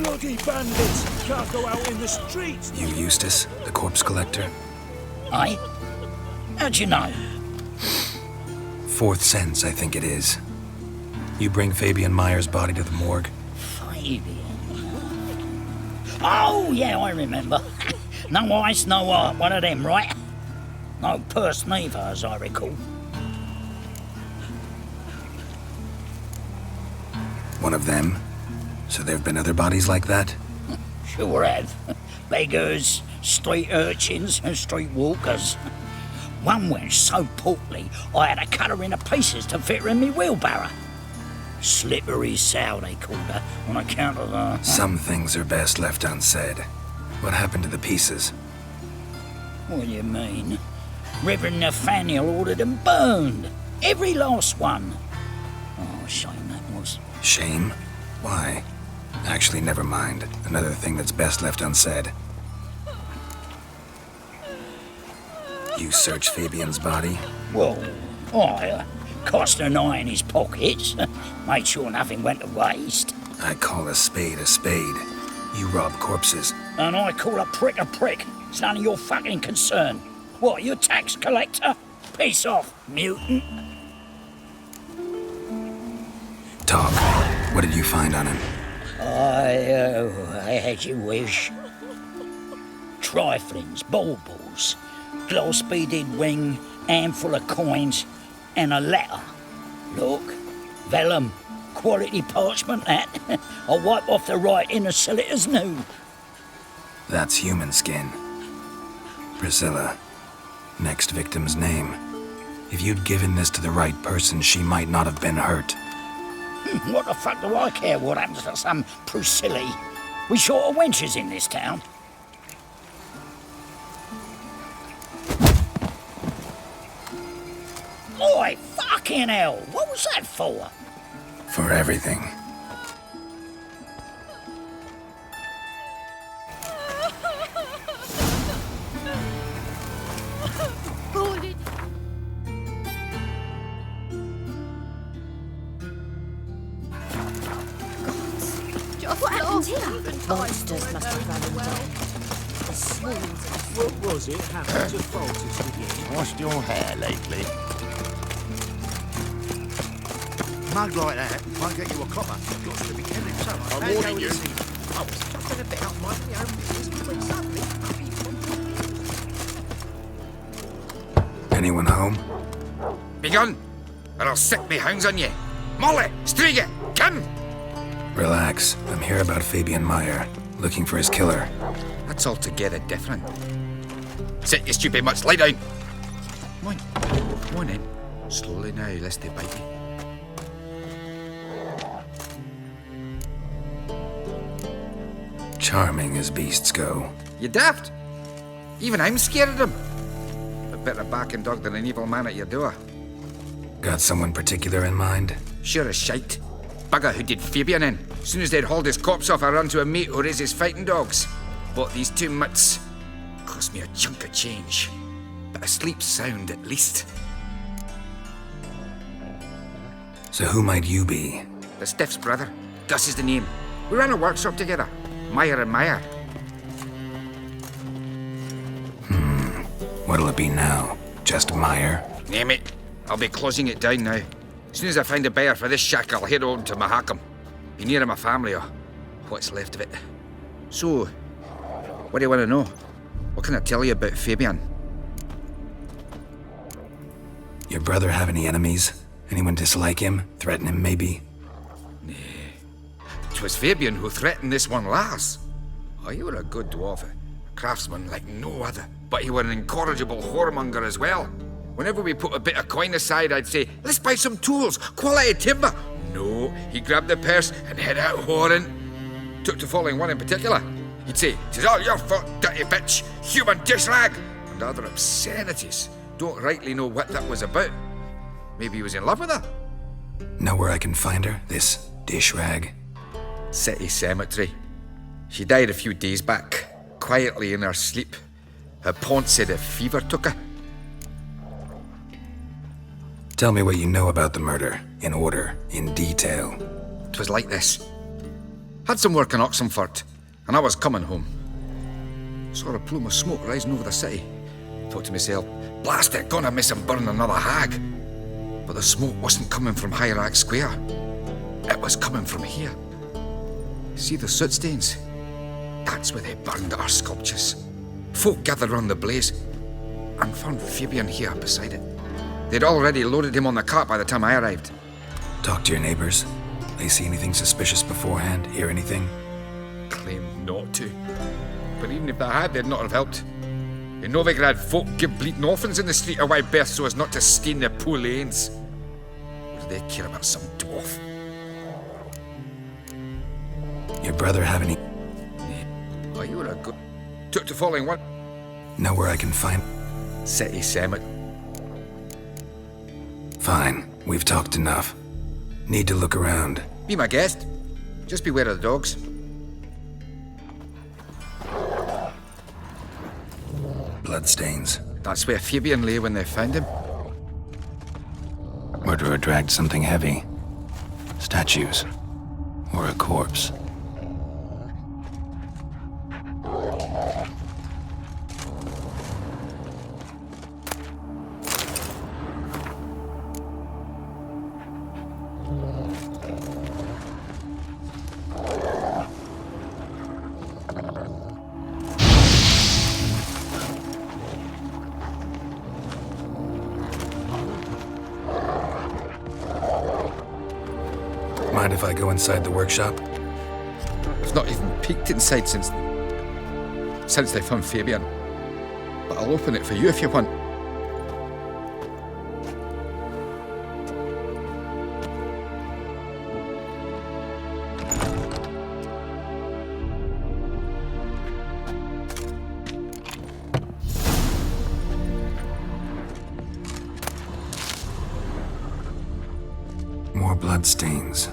bloody bandits can't go out in the streets. You Eustace, the corpse collector? Aye? How'd you know? Fourth sense, I think it is. You bring Fabian Meyer's body to the morgue? Fabian? Oh, yeah, I remember. No eyes, no heart, one of them, right? No purse neither, as I recall. One of them? So there've been other bodies like that? Sure have. Beggars, street urchins, and street walkers. One went so portly, I had to cut her into pieces to fit her in me wheelbarrow. Slippery sow, they called her, on account of the... Some things are best left unsaid. What happened to the pieces? What do you mean? Reverend Nathaniel ordered them burned. Every last one. Oh, shame that was. Shame? Why? Actually, never mind. Another thing that's best left unsaid. You searched Fabian's body? Well, I cast an eye in his pockets. Made sure nothing went to waste. I call a spade a spade. You rob corpses. And I call a prick a prick. It's none of your fucking concern. What, you a tax collector? Peace off, mutant. Talk. What did you find on him? I had you wish. Triflings, baubles, gloss-beaded ring, handful of coins, and a letter. Look, vellum, quality parchment that. I'll wipe off the writing and sell it as new. That's human skin. Priscilla. Next victim's name. If you'd given this to the right person, she might not have been hurt. What the fuck do I care what happens to some Priscilla? We short of wenches in this town. Oi, fucking hell! What was that for? For everything. What happened here? Monsters must have run him down. The swarms. What was it happened to Faltus again? Washed your hair lately? Mug like that won't get you a copper. You've got to be killing someone. I'm warning you. I was talking a bit out my own business when suddenly... Anyone home? Begone, or I'll set me hounds on you. Molly, Striga, come! Relax. I'm here about Fabian Meyer, looking for his killer. That's altogether different. Sit, you stupid mutts, lie down. Come on in. Slowly now, lest they bite me. Charming as beasts go. You daft? Even I'm scared of them. A better backing dog than an evil man at your door. Got someone particular in mind? Sure as shite. Bugger who did Fabian in. As soon as they'd hauled his corpse off, I ran to a mate who raises fighting dogs. Bought these two mutts. Cost me a chunk of change. But I sleep sound at least. So who might you be? The Stiff's brother. Gus is the name. We ran a workshop together. Meyer and Meyer. What'll it be now? Just Meyer? Name it. I'll be closing it down now. As soon as I find a buyer for this shack, I'll head on to Mahakam. Be near my family or what's left of it. So, what do you want to know? What can I tell you about Fabian? Your brother have any enemies? Anyone dislike him? Threaten him, maybe? 'Twas Fabian who threatened this one last. Oh, he were a good dwarf, a craftsman like no other. But he were an incorrigible whoremonger as well. Whenever we put a bit of coin aside, I'd say, let's buy some tools, quality timber. No, he grabbed the purse and head out whoring. Took to following one in particular. He'd say, "'Tis all your fault, dirty bitch, human dish rag," and other obscenities. Don't rightly know what that was about. Maybe he was in love with her? Know where I can find her? This dish rag? City cemetery. She died a few days back, quietly in her sleep. Her pont said a fever took her. Tell me what you know about the murder, in order, in detail. 'Twas like this. Had some work in Oxenford, and I was coming home. Saw a plume of smoke rising over the city. Thought to myself, blast it, gonna miss him burn another hag. But the smoke wasn't coming from Hierarch Square. It was coming from here. See the soot stains? That's where they burned our sculptures. Folk gathered round the blaze and found Fabian here beside it. They'd already loaded him on the cart by the time I arrived. Talk to your neighbors. They see anything suspicious beforehand? Hear anything? Claimed not to. But even if they had, they'd not have helped. In Novigrad, folk give bleating orphans in the street a wide berth so as not to stain their poor lanes. What do they care about some dwarf? Your brother have any... Oh, you were a good... Took to following one. Know where I can find... City Summit. Fine. We've talked enough. Need to look around. Be my guest. Just beware of the dogs. Bloodstains. That's where Fabian lay when they found him. Murderer dragged something heavy. Statues. Or a corpse. Mind if I go inside the workshop? I've not even peeked inside since they found Fabian. But I'll open it for you if you want. More bloodstains,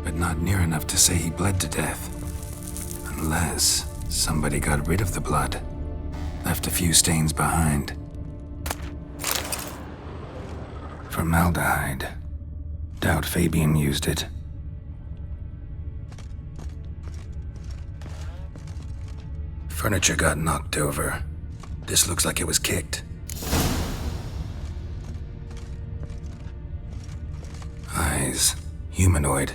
but not near enough to say he bled to death. Unless somebody got rid of the blood, left a few stains behind. Formaldehyde. Doubt Fabian used it. Furniture got knocked over. This looks like it was kicked. Eyes. Humanoid.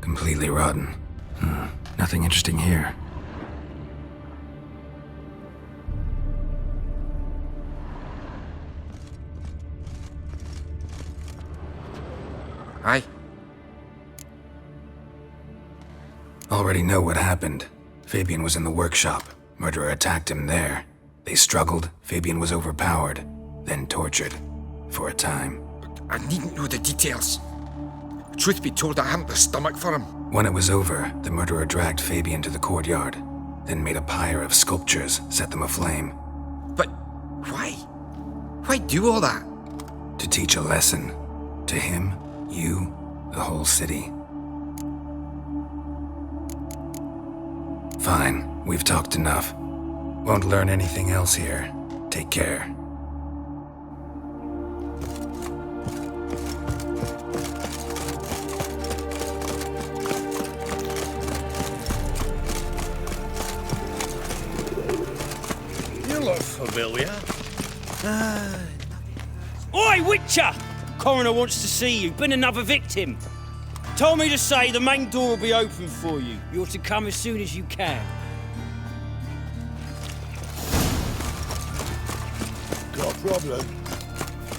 Completely rotten. Nothing interesting here. Aye. Already know what happened. Fabian was in the workshop. Murderer attacked him there. They struggled. Fabian was overpowered, then tortured. For a time. I needn't know the details. Truth be told, I hadn't the stomach for him. When it was over, the murderer dragged Fabian to the courtyard, then made a pyre of sculptures, set them aflame. But why? Why do all that? To teach a lesson. To him, you, the whole city. Fine, we've talked enough. Won't learn anything else here. Take care. You look familiar. Oi, Witcher! Coroner wants to see you. Been another victim. Told me to say the main door will be open for you. You're to come as soon as you can. Got a problem?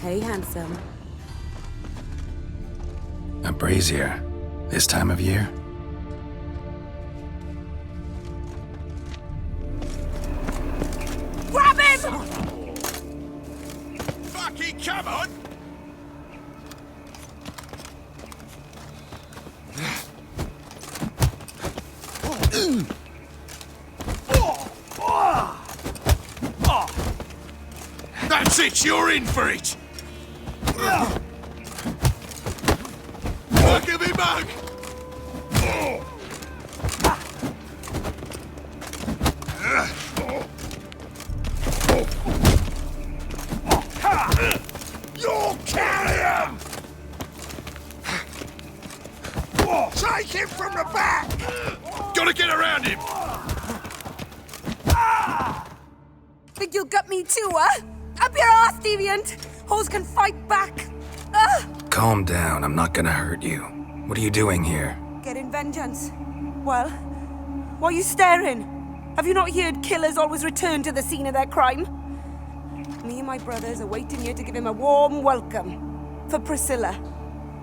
Hey, handsome. A brazier. This time of year? Grab him! Fucking come on! That's it, you're in for it! Look at me, mug! You'll carry him! Take him from the back! Got Gotta get around him! Think you'll gut me too, huh? Up your ass, deviant! Hoes can fight back! Calm down, I'm not gonna hurt you. What are you doing here? Getting vengeance. Well, why are you staring? Have you not heard killers always return to the scene of their crime? Me and my brothers are waiting here to give him a warm welcome. For Priscilla.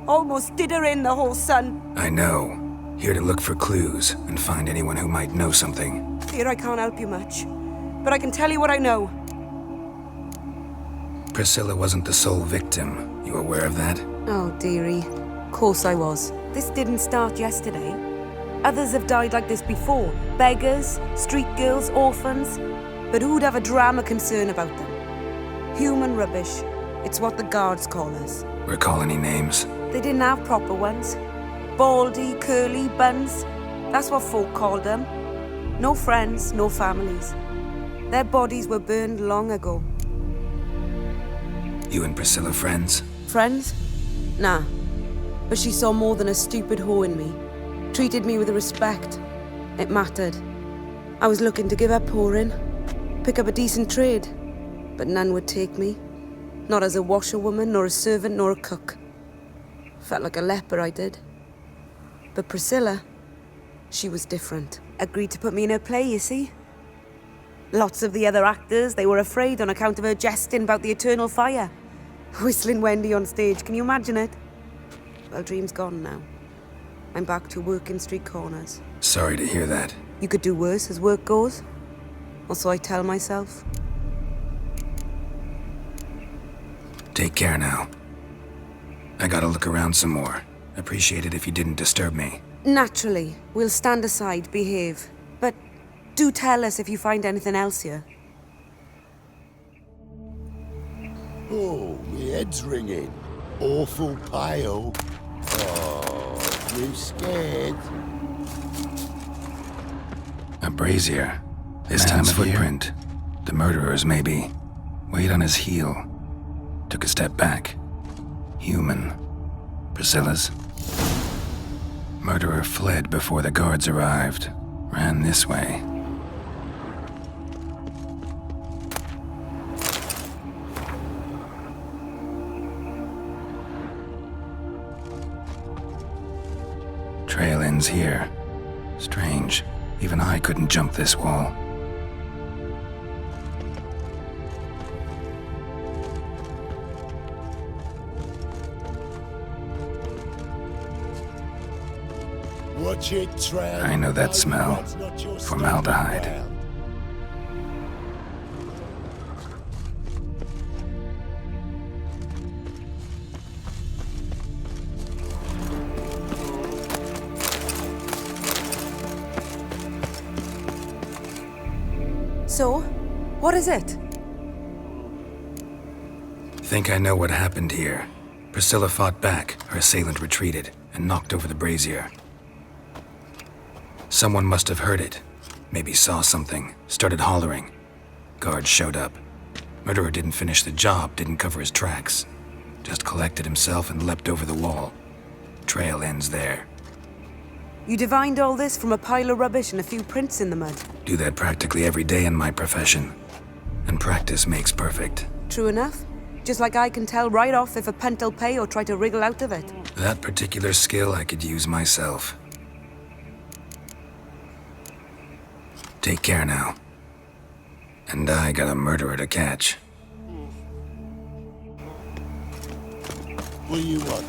Almost did her in, the whole son. I know. Here to look for clues and find anyone who might know something. Fear I can't help you much. But I can tell you what I know. Priscilla wasn't the sole victim. You aware of that? Oh, dearie. Course I was. This didn't start yesterday. Others have died like this before. Beggars, street girls, orphans. But who'd have a drama concern about them? Human rubbish. It's what the guards call us. Recall any names? They didn't have proper ones. Baldy, curly, buns. That's what folk called them. No friends, no families. Their bodies were burned long ago. You and Priscilla friends? Friends? Nah. But she saw more than a stupid whore in me. Treated me with respect. It mattered. I was looking to give up whoring. Pick up a decent trade. But none would take me. Not as a washerwoman, nor a servant, nor a cook. Felt like a leper, I did. But Priscilla, she was different. Agreed to put me in her play, you see? Lots of the other actors, they were afraid on account of her jesting about the eternal fire. Whistling Wendy on stage, can you imagine it? Well, dream's gone now. I'm back to working street corners. Sorry to hear that. You could do worse as work goes. Or so I tell myself. Take care now. I gotta look around some more. Appreciate it if you didn't disturb me. Naturally, we'll stand aside, behave. But do tell us if you find anything else here. Oh, my head's ringing. Awful pale. Oh, you scared? A brazier. This time's footprint. The murderer's, maybe. Weight on his heel. Took a step back. Human. Priscilla's. Murderer fled before the guards arrived. Ran this way. Trail ends here. Strange. Even I couldn't jump this wall. Watch it, Trail. I know that smell. Formaldehyde. So, what is it? Think I know what happened here. Priscilla fought back, her assailant retreated, and knocked over the brazier. Someone must have heard it. Maybe saw something, started hollering. Guards showed up. Murderer didn't finish the job, didn't cover his tracks. Just collected himself and leapt over the wall. Trail ends there. You divined all this from a pile of rubbish and a few prints in the mud. Do that practically every day in my profession. And practice makes perfect. True enough. Just like I can tell right off if a punt'll pay or try to wriggle out of it. That particular skill I could use myself. Take care now. And I got a murderer to catch. What do you want?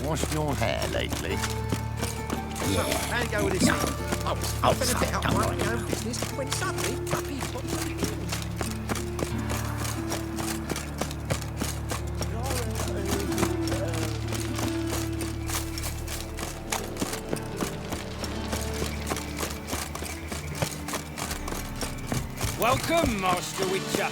Washed your hair lately? Yeah. Go with this. No. I was been a bit out of my own business when suddenly Puppy popped up. Welcome, Master Witcher.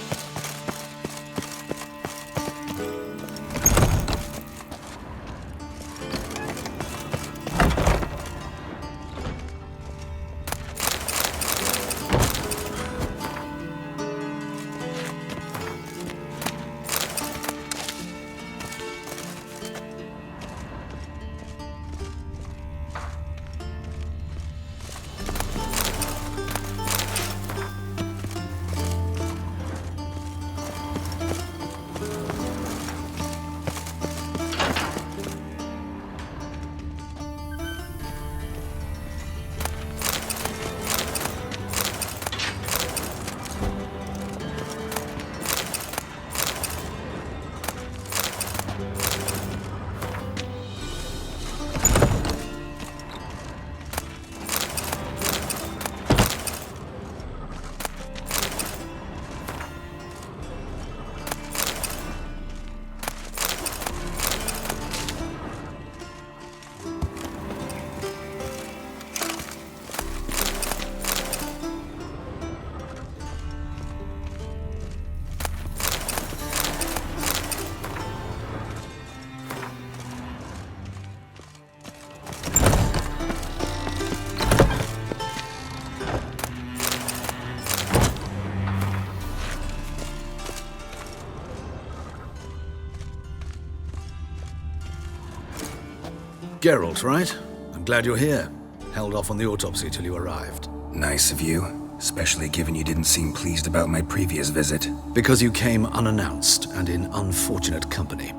Geralt, right? I'm glad you're here. Held off on the autopsy till you arrived. Nice of you, especially given you didn't seem pleased about my previous visit. Because you came unannounced and in unfortunate company.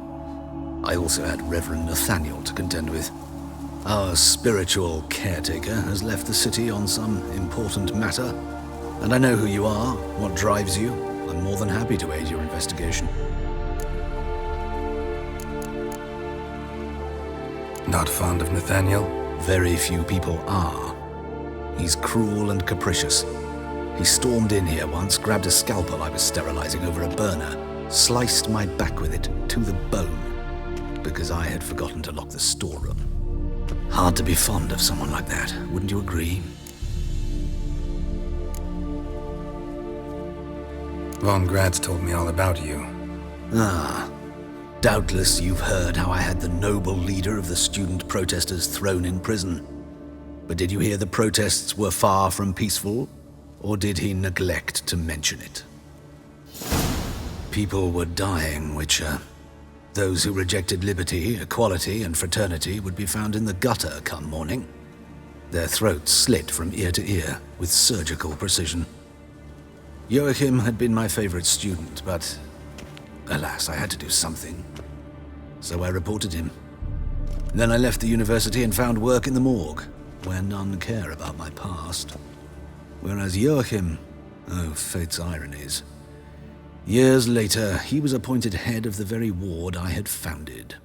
I also had Reverend Nathaniel to contend with. Our spiritual caretaker has left the city on some important matter, and I know who you are, what drives you. I'm more than happy to aid your investigation. Not fond of Nathaniel? Very few people are. He's cruel and capricious. He stormed in here once, grabbed a scalpel I was sterilizing over a burner, sliced my back with it to the bone, because I had forgotten to lock the storeroom. Hard to be fond of someone like that, wouldn't you agree? Von Grad's told me all about you. Ah. Doubtless you've heard how I had the noble leader of the student protesters thrown in prison. But did you hear the protests were far from peaceful? Or did he neglect to mention it? People were dying, Witcher. Those who rejected liberty, equality, and fraternity would be found in the gutter come morning. Their throats slit from ear to ear with surgical precision. Joachim had been my favorite student, but alas, I had to do something. So I reported him. Then I left the university and found work in the morgue, where none care about my past. Whereas Joachim, oh, fate's ironies. Years later, he was appointed head of the very ward I had founded.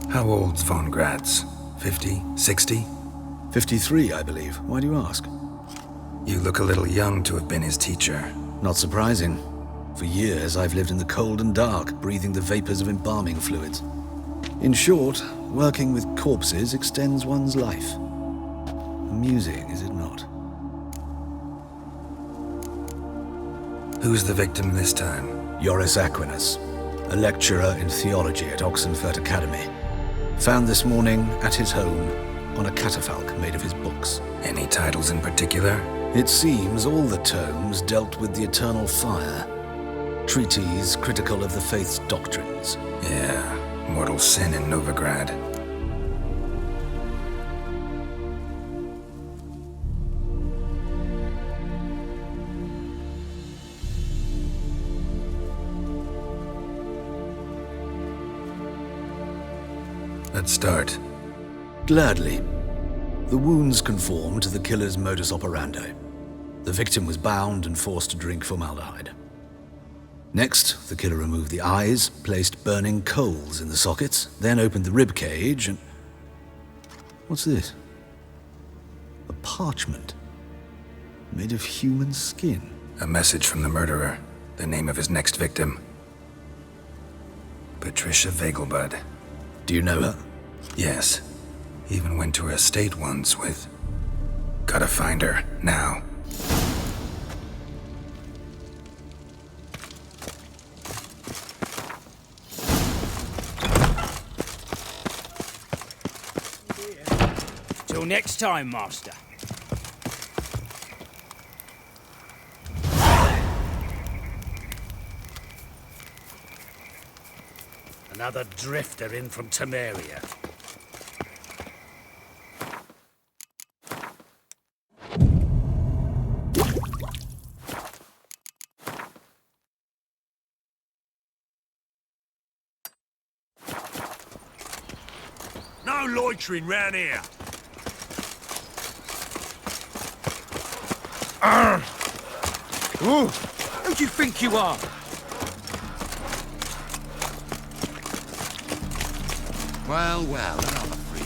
How old's Von Grad's? 50? 60? 53, I believe. Why do you ask? You look a little young to have been his teacher. Not surprising. For years, I've lived in the cold and dark, breathing the vapors of embalming fluids. In short, working with corpses extends one's life. Amusing, is it not? Who's the victim this time? Joris Aquinas, a lecturer in theology at Oxenfurt Academy. Found this morning at his home on a catafalque made of his books. Any titles in particular? It seems all the tomes dealt with the eternal fire. Treatises critical of the faith's doctrines. Yeah, mortal sin in Novigrad. Let's start. Gladly. The wounds conform to the killer's modus operandi. The victim was bound and forced to drink formaldehyde. Next, the killer removed the eyes, placed burning coals in the sockets, then opened the rib cage and... What's this? A parchment. Made of human skin. A message from the murderer. The name of his next victim. Patricia Vegelbud. Do you know her? Yes. Even went to her estate once with... Gotta find her, now. Till next time, Master. Another drifter in from Temeria. No loitering round here. Ooh, who do you think you are? Well, another freak.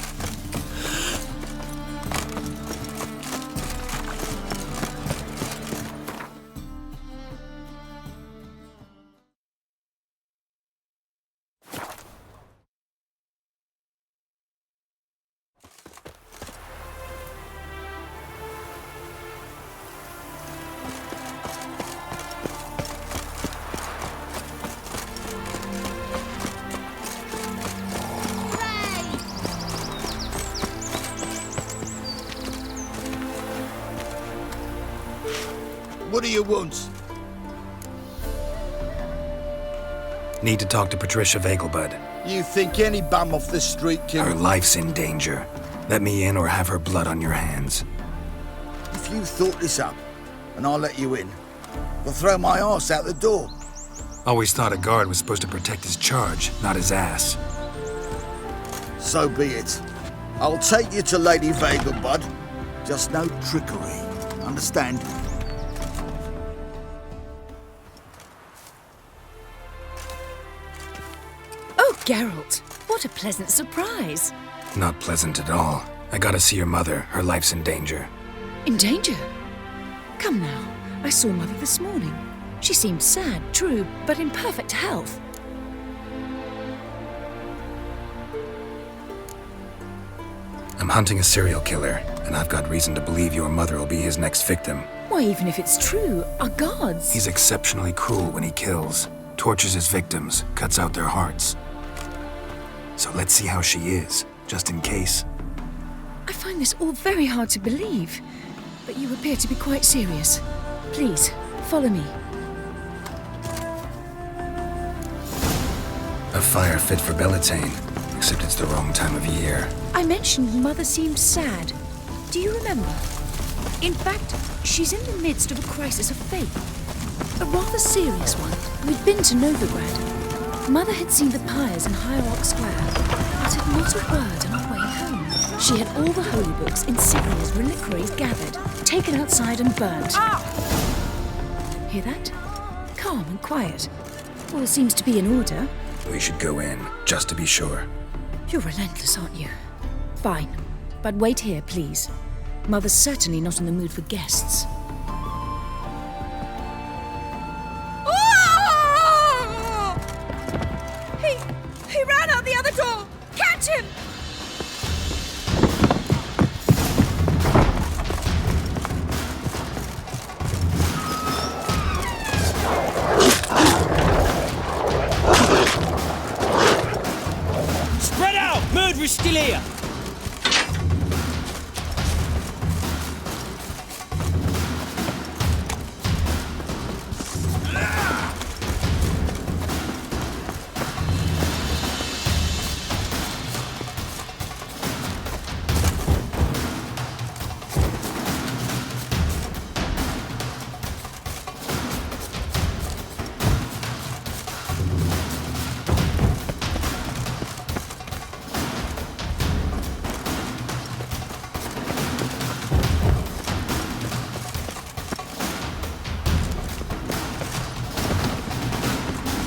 What do you want? Need to talk to Patricia Vegelbud. You think any bum off the street can... Her life's in danger. Let me in or have her blood on your hands. If you thought this up, and I'll let you in, I'll throw my arse out the door. Always thought a guard was supposed to protect his charge, not his ass. So be it. I'll take you to Lady Vegelbud. Just no trickery. Understand? Oh, Geralt, what a pleasant surprise. Not pleasant at all. I gotta see your mother. Her life's in danger. In danger? Come now, I saw Mother this morning. She seemed sad, true, but in perfect health. I'm hunting a serial killer, and I've got reason to believe your mother will be his next victim. Why, even if it's true, our gods... He's exceptionally cruel when he kills, tortures his victims, cuts out their hearts. So let's see how she is, just in case. I find this all very hard to believe, but you appear to be quite serious. Please, follow me. A fire fit for Bellatane, except it's the wrong time of year. I mentioned Mother seemed sad. Do you remember? In fact, she's in the midst of a crisis of faith. A rather serious one. We'd been to Novigrad. Mother had seen the pyres in Hierarch Square, but had not a word on our way home. She had all the holy books, insignias, reliquaries gathered, taken outside and burnt. Hear that? Calm and quiet. All seems to be in order. We should go in, just to be sure. You're relentless, aren't you? Fine. But wait here, please. Mother's certainly not in the mood for guests. He ran out the other door! Catch him! Spread out! Murderer's still here!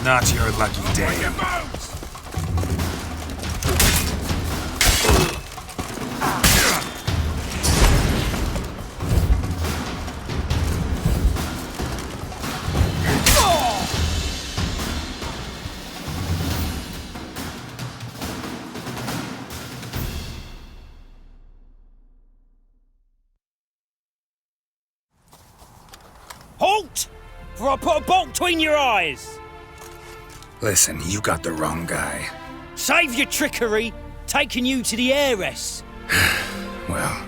Not your lucky day. Halt! For I put a bolt between your eyes! Listen, you got the wrong guy. Save your trickery, taking you to the heiress. Well,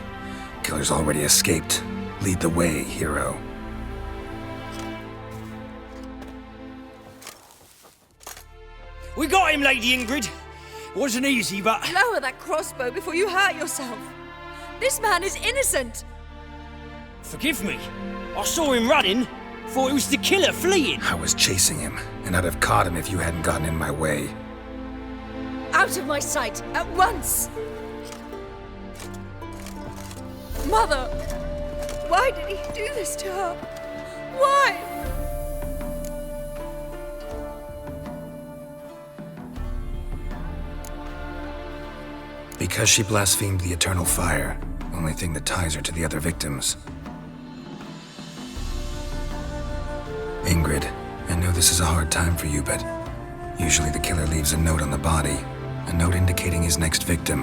killer's already escaped. Lead the way, hero. We got him, Lady Ingrid. It wasn't easy, but... Lower that crossbow before you hurt yourself. This man is innocent. Forgive me. I saw him running. Thought it was the killer fleeing. I was chasing him, and I'd have caught him if you hadn't gotten in my way. Out of my sight, at once! Mother! Why did he do this to her? Why? Because she blasphemed the eternal fire, only thing that ties her to the other victims. Ingrid, I know this is a hard time for you, but usually the killer leaves a note on the body, a note indicating his next victim.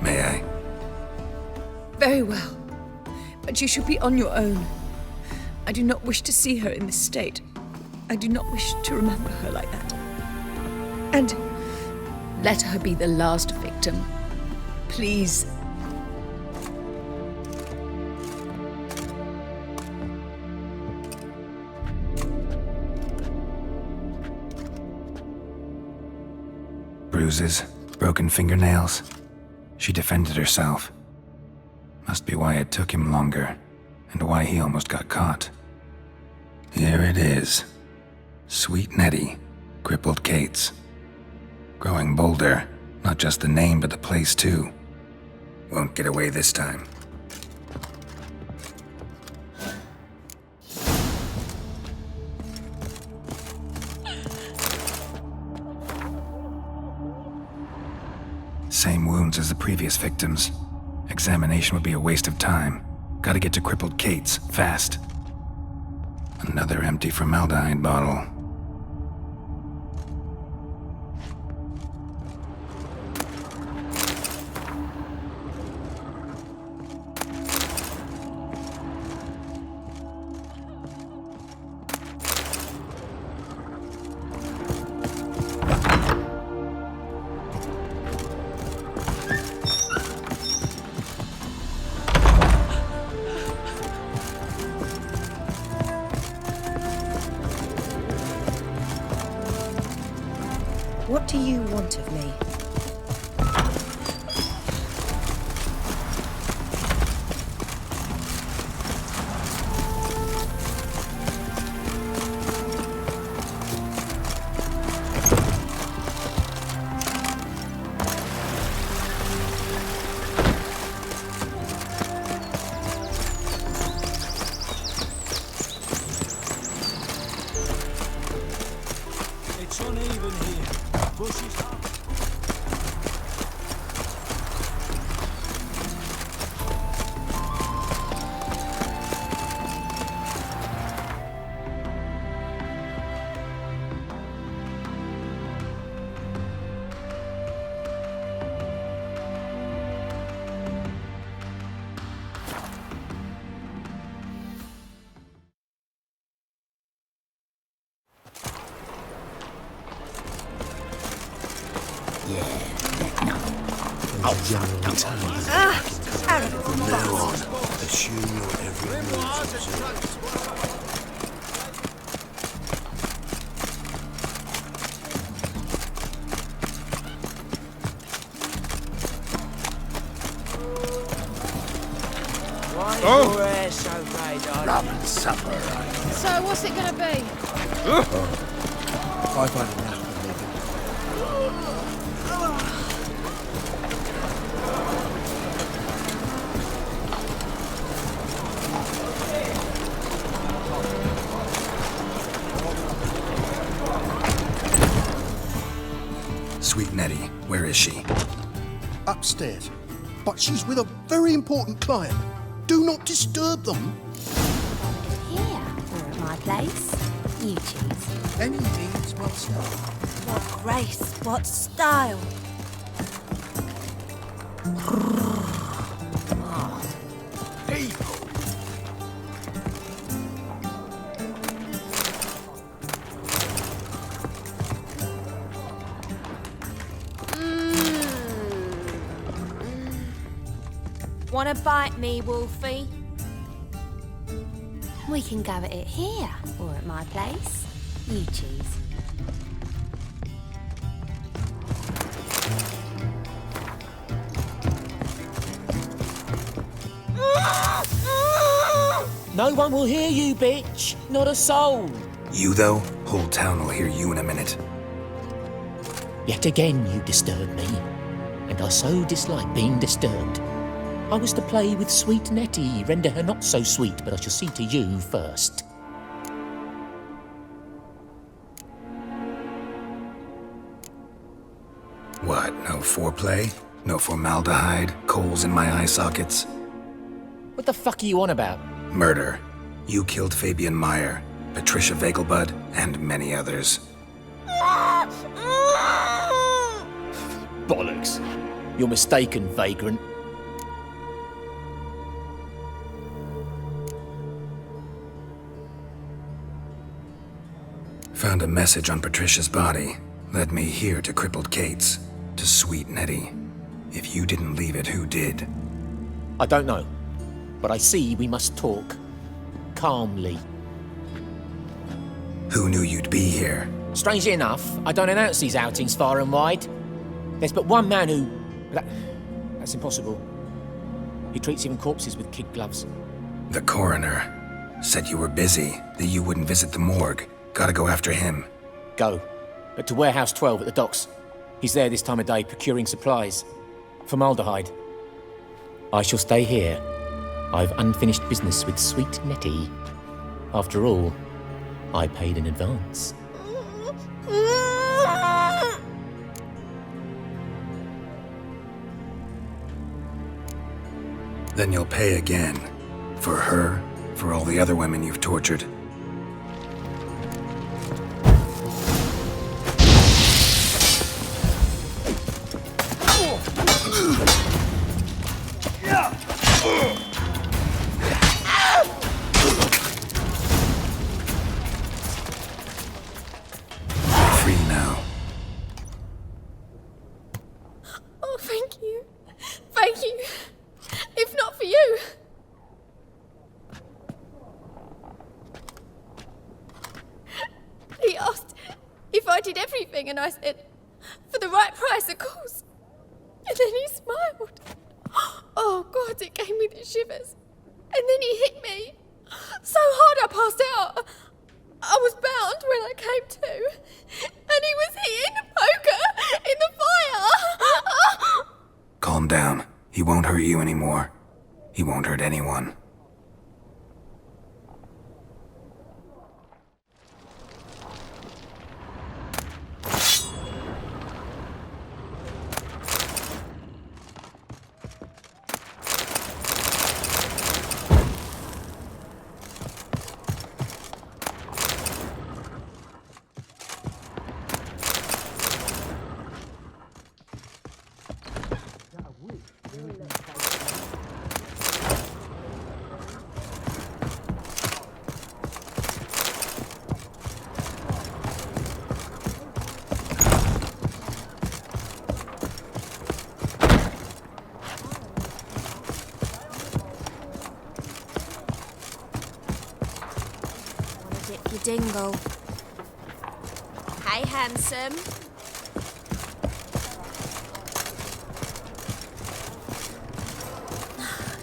May I? Very well. But you should be on your own. I do not wish to see her in this state. I do not wish to remember her like that. And let her be the last victim. Please. bruises, broken fingernails. She defended herself. Must be why it took him longer, and why he almost got caught. Here it is. Sweet Nettie, crippled Kate's. Growing bolder, not just the name but the place too. Won't get away this time. Same wounds as the previous victims. Examination would be a waste of time. Gotta get to crippled Kate's, fast. Another empty formaldehyde bottle. What do you want of me? It's uneven here. Bushes up. From now on, assume your every move is observed. Rum and supper. So, what's it gonna be? I've had enough of living. Sweet Nettie, where is she? Upstairs. But she's with a very important client. Do not disturb them. Here, or at my place. You choose. Any means what style? What grace, what style. People! Wanna bite me, Wolfie? We can go at it here, or at my place. You choose. No one will hear you, bitch. Not a soul. You, though? Whole town will hear you in a minute. Yet again you disturb me, and I so dislike being disturbed. I was to play with sweet Nettie, render her not so sweet, but I shall see to you first. What, no foreplay? No formaldehyde? Coals in my eye sockets? What the fuck are you on about? Murder. You killed Fabian Meyer, Patricia Vegelbud, and many others. Bollocks. You're mistaken, vagrant. Found a message on Patricia's body. Led me here to crippled Kate's. To sweet Nettie. If you didn't leave it, who did? I don't know, but I see we must talk. Calmly. Who knew you'd be here? Strangely enough, I don't announce these outings far and wide. There's but one man who... That's impossible. He treats even corpses with kid gloves. The coroner said you were busy, that you wouldn't visit the morgue. Gotta go after him. Go. But to Warehouse 12 at the docks. He's there this time of day procuring supplies. Formaldehyde. I shall stay here. I've unfinished business with sweet Nettie. After all, I paid in advance. Then you'll pay again. For her, for all the other women you've tortured. Free now. Oh, thank you. Thank you. If not for you. He asked if I did everything, and I said, for the right price, of course. And then he smiled. Oh, God, it gave me the shivers. And then he hit me so hard I passed out. I was bound when I came to. And he was hitting the poker in the fire. Calm down. He won't hurt you anymore. He won't hurt anyone. Dingle. Hey, handsome.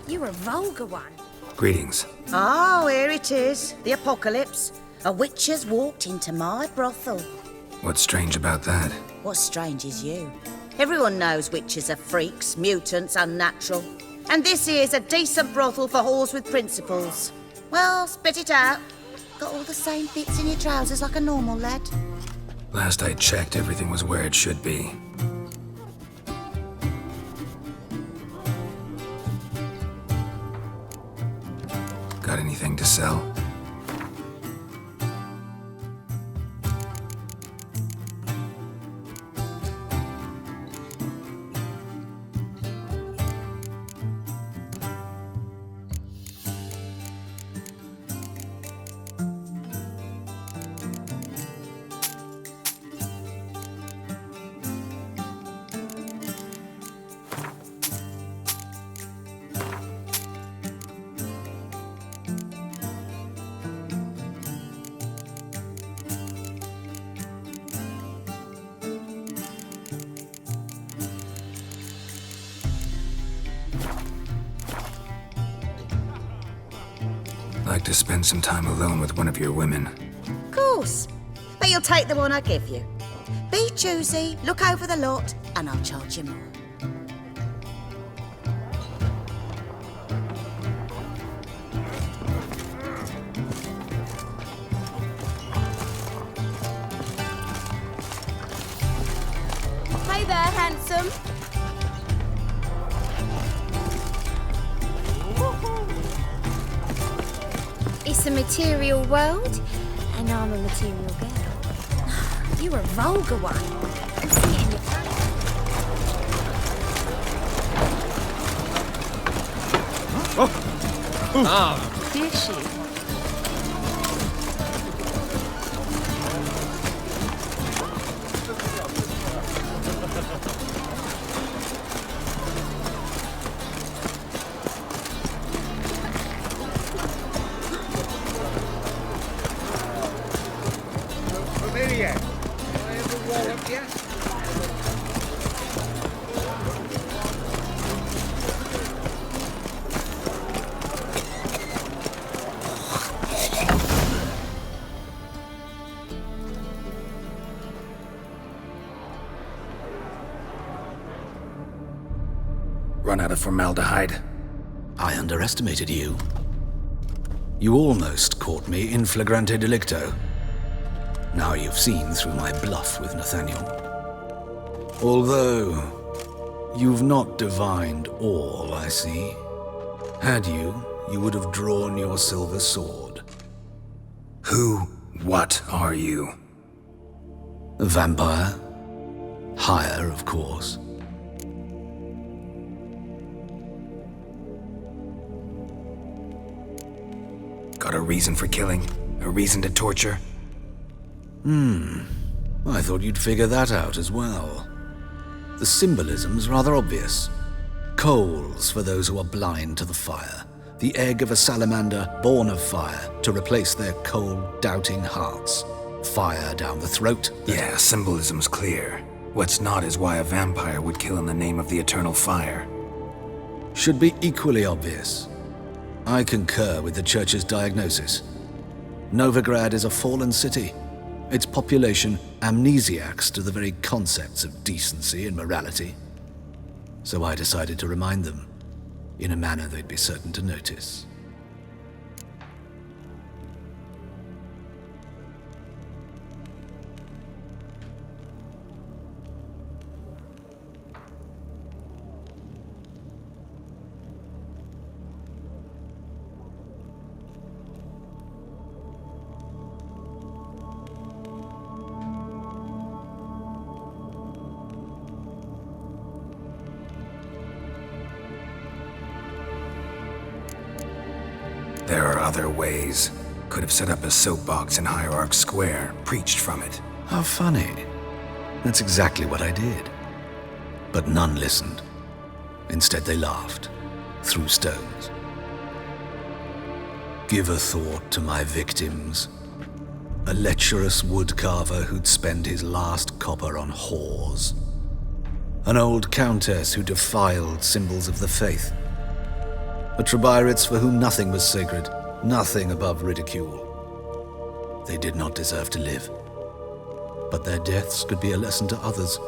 You're a vulgar one. Greetings. Oh, here it is. The apocalypse. A witch has walked into my brothel. What's strange about that? What's strange is you. Everyone knows witches are freaks, mutants, unnatural. And this here's a decent brothel for whores with principles. Well, spit it out. Got all the same bits in your trousers like a normal lad. Last I checked, everything was where it should be. Got anything to sell? Like to spend some time alone with one of your women. Of course. But you'll take the one I give you. Be choosy, look over the lot, and I'll charge you more. Hey there, handsome. It's a material world, and I'm a material girl. You're a vulgar one. I see it in your face. Ah. Is she? run out of formaldehyde. I underestimated you. You almost caught me in flagrante delicto. Now you've seen through my bluff with Nathaniel. Although, you've not divined all, I see. Had you, you would have drawn your silver sword. What are you? A vampire. Higher, of course. Got a reason for killing? A reason to torture? I thought you'd figure that out as well. The symbolism's rather obvious. Coals for those who are blind to the fire. The egg of a salamander born of fire to replace their cold, doubting hearts. Fire down the throat. Yeah, symbolism's clear. What's not is why a vampire would kill in the name of the eternal fire. Should be equally obvious. I concur with the Church's diagnosis. Novigrad is a fallen city. Its population amnesiacs to the very concepts of decency and morality. So I decided to remind them, in a manner they'd be certain to notice. There are other ways. Could have set up a soapbox in Hierarch Square, preached from it. How funny. That's exactly what I did. But none listened. Instead they laughed, threw stones. Give a thought to my victims. A lecherous woodcarver who'd spend his last copper on whores. An old countess who defiled symbols of the faith. A Trebirates for whom nothing was sacred, nothing above ridicule. They did not deserve to live. But their deaths could be a lesson to others.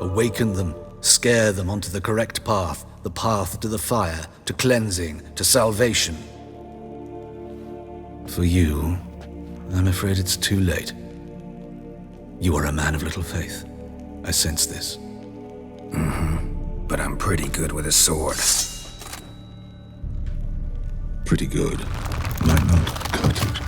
Awaken them, scare them onto the correct path, the path to the fire, to cleansing, to salvation. For you, I'm afraid it's too late. You are a man of little faith. I sense this. But I'm pretty good with a sword. Pretty good. Might not cut it.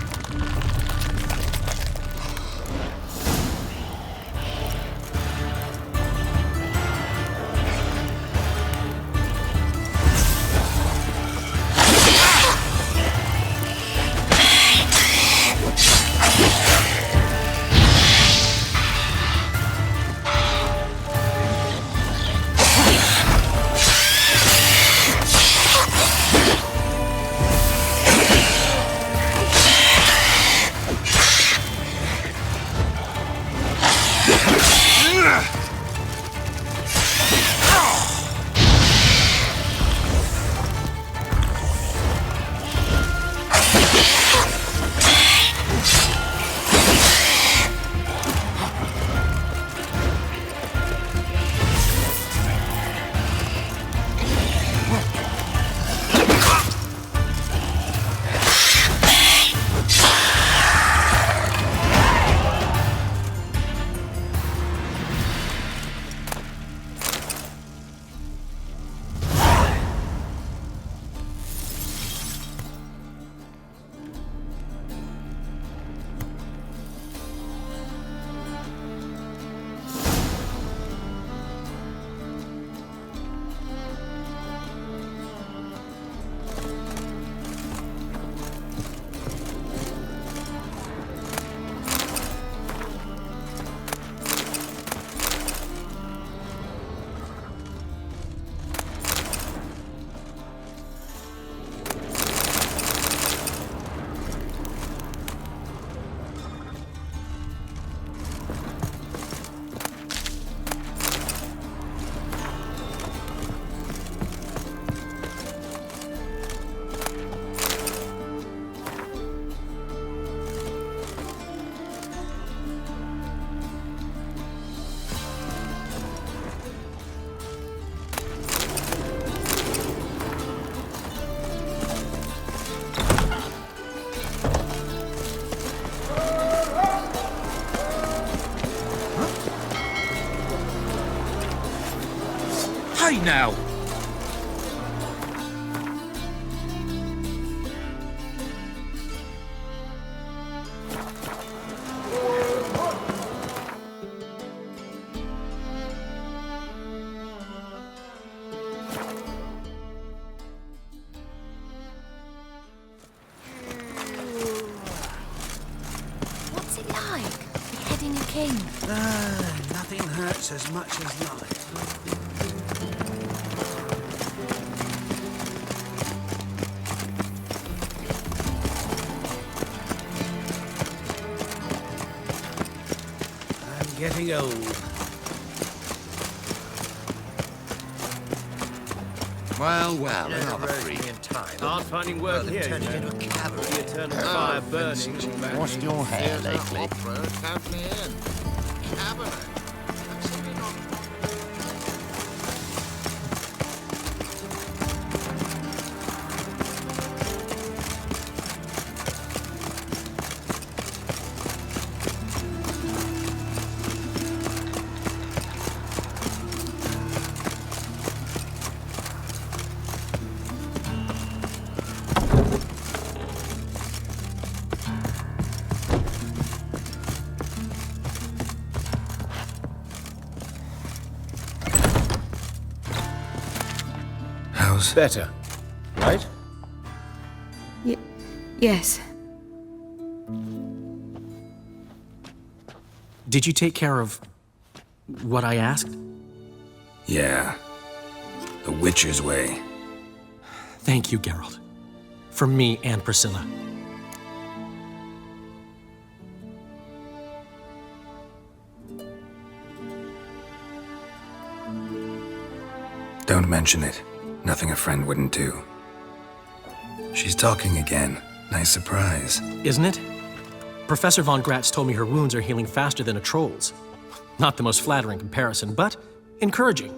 Hey now! What's it like, beheading a king? Nothing hurts as much as life. I'm getting old. Well, well, another freak. Hard finding work here, you know. The eternal fire burning. Washed your hair lately? Count me in. Cabinet. How's... Better, right? Yes. Did you take care of what I asked? Yeah. The Witcher's way. Thank you, Geralt. For me and Priscilla. Don't mention it. Nothing a friend wouldn't do. She's talking again. Nice surprise. Isn't it? Professor von Gratz told me her wounds are healing faster than a troll's. Not the most flattering comparison, but encouraging.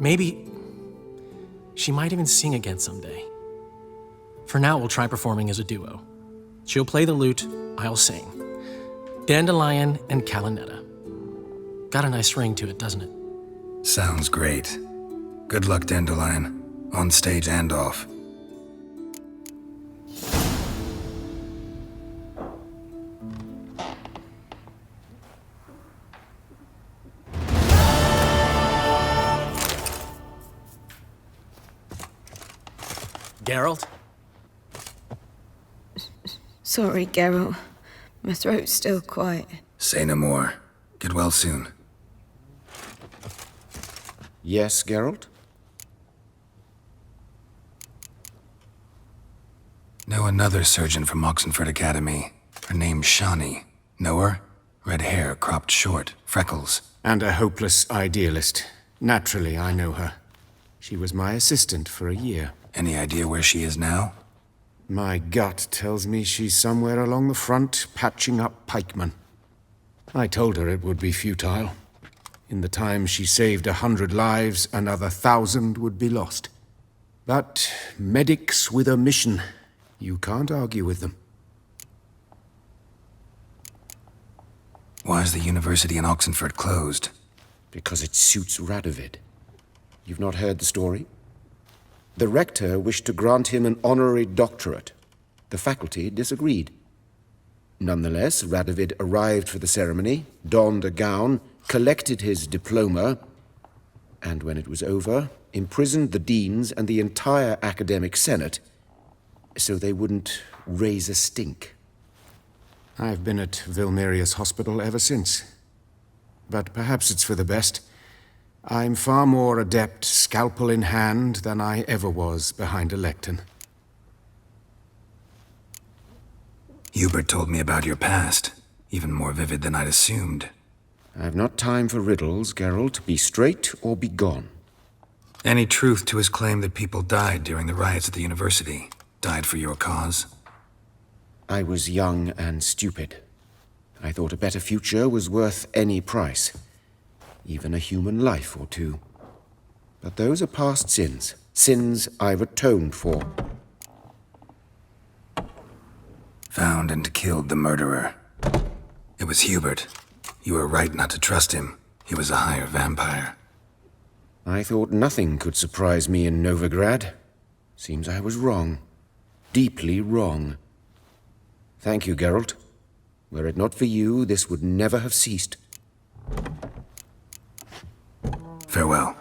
Maybe she might even sing again someday. For now, we'll try performing as a duo. She'll play the lute, I'll sing. Dandelion and Calinetta. Got a nice ring to it, doesn't it? Sounds great. Good luck, Dandelion. On stage and off. Geralt? Sorry, Geralt. My throat's still quiet. Say no more. Get well soon. Yes, Geralt? Know another surgeon from Oxenford Academy. Her name's Shani. Know her? Red hair, cropped short, freckles. And a hopeless idealist. Naturally, I know her. She was my assistant for a year. Any idea where she is now? My gut tells me she's somewhere along the front, patching up pikemen. I told her it would be futile. In the time she saved 100 lives, another 1,000 would be lost. But medics with a mission, you can't argue with them. Why is the university in Oxenford closed? Because it suits Radovid. You've not heard the story? The rector wished to grant him an honorary doctorate. The faculty disagreed. Nonetheless, Radovid arrived for the ceremony, donned a gown, collected his diploma, and when it was over, imprisoned the deans and the entire academic senate so they wouldn't raise a stink. I've been at Vilmerius Hospital ever since. But perhaps it's for the best. I'm far more adept, scalpel in hand, than I ever was behind a lectern. Hubert told me about your past, even more vivid than I'd assumed. I've not time for riddles, Geralt. Be straight or be gone. Any truth to his claim that people died during the riots at the university? Died for your cause? I was young and stupid. I thought a better future was worth any price. Even a human life or two. But those are past sins. Sins I've atoned for. Found and killed the murderer. It was Hubert. You were right not to trust him. He was a higher vampire. I thought nothing could surprise me in Novigrad. Seems I was wrong. Deeply wrong. Thank you, Geralt. Were it not for you, this would never have ceased. Farewell.